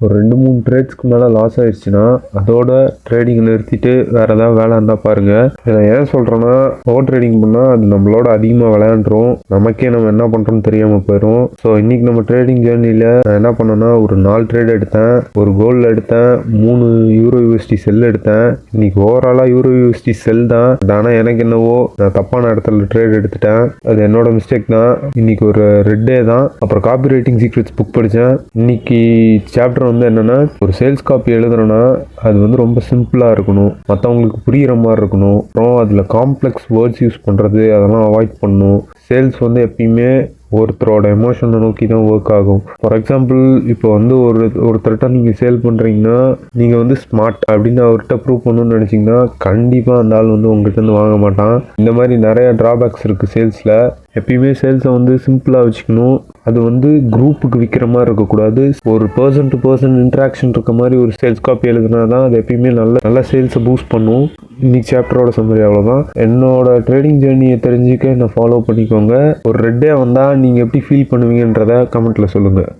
ஒரு 2-3 ட்ரேட்ஸ்க்கு மேலே லாஸ் ஆயிடுச்சுன்னா அதோட ட்ரேடிங்கை நிறுத்திட்டு வேறு ஏதாவது வேலை இருந்தால் பாருங்கள். இதை ஏன் சொல்கிறேன்னா, ஓவர் ட்ரேடிங் பண்ணால் அது நம்மளோட அதிகமாக விளையாண்டுரும், நமக்கே நம்ம என்ன பண்ணுறோன்னு தெரியாமல் போயிடும். ஸோ இன்றைக்கி நம்ம ட்ரேடிங் ஜேர்னியில் நான் என்ன பண்ணேன்னா, ஒரு 4 ட்ரேட் எடுத்தேன், ஒரு கோல்டு எடுத்தேன், 3 யூரோ யூஎஸ்டி செல் எடுத்தேன். இன்றைக்கி ஓவராலாக யூரோ யூஎஸ்டி செல் தான். ஆனால் எனக்கு என்னவோ நான் தப்பான இடத்துல ட்ரேட் எடுத்துட்டேன். அது என்னோட மிஸ்டேக் தான். இன்றைக்கி ஒரு ரெட் டே தான். அப்புறம் காப்பி ரைட்டிங் சீக்ரெட்ஸ் புக் படித்தேன். இன்னைக்கு சாப்டர் வந்து என்னென்னா, ஒரு சேல்ஸ் காப்பி எழுதுறோன்னா அது வந்து ரொம்ப சிம்பிளாக இருக்கணும், மற்றவங்களுக்கு புரிகிற மாதிரி இருக்கணும். அப்புறம் அதில் காம்ப்ளெக்ஸ் வேர்ட்ஸ் யூஸ் பண்ணுறது அதெல்லாம் அவாய்ட் பண்ணணும். சேல்ஸ் வந்து எப்பயுமே ஒருத்தரோட எமோஷனை நோக்கி தான் ஒர்க் ஆகும். ஃபார் எக்ஸாம்பிள், இப்போ வந்து ஒருத்தர்கிட்ட நீங்கள் சேல் பண்ணுறீங்கன்னா, நீங்கள் வந்து ஸ்மார்ட் அப்படின்னு அவர்கிட்ட ப்ரூவ் பண்ணணும்னு நினச்சிங்கன்னா கண்டிப்பாக அந்த ஆள் வந்து உங்கள்கிட்ட வாங்க மாட்டான். இந்த மாதிரி நிறைய ட்ராபேக்ஸ் இருக்குது சேல்ஸில். எப்பயுமே சேல்ஸை வந்து சிம்பிளாக வச்சுக்கணும். அது வந்து குரூப்புக்கு விற்கிற மாதிரி இருக்கக்கூடாது. ஒரு பர்சன் டு பர்சன் இன்ட்ராக்ஷன் இருக்க மாதிரி ஒரு சேல்ஸ் காப்பி எழுதுனா தான் அது எப்பயுமே நல்ல சேல்ஸை பூஸ்ட் பண்ணும். இன்னைக்கு சாப்டரோட சம்மரி அவ்வளோதான். என்னோட ட்ரேடிங் ஜேர்னியை தெரிஞ்சுக்க என்னை ஃபாலோ பண்ணிக்கோங்க. ஒரு ரெட் டே வந்தால் நீங்கள் எப்படி ஃபீல் பண்ணுவீங்கன்றதை கமெண்ட்டில் சொல்லுங்கள்.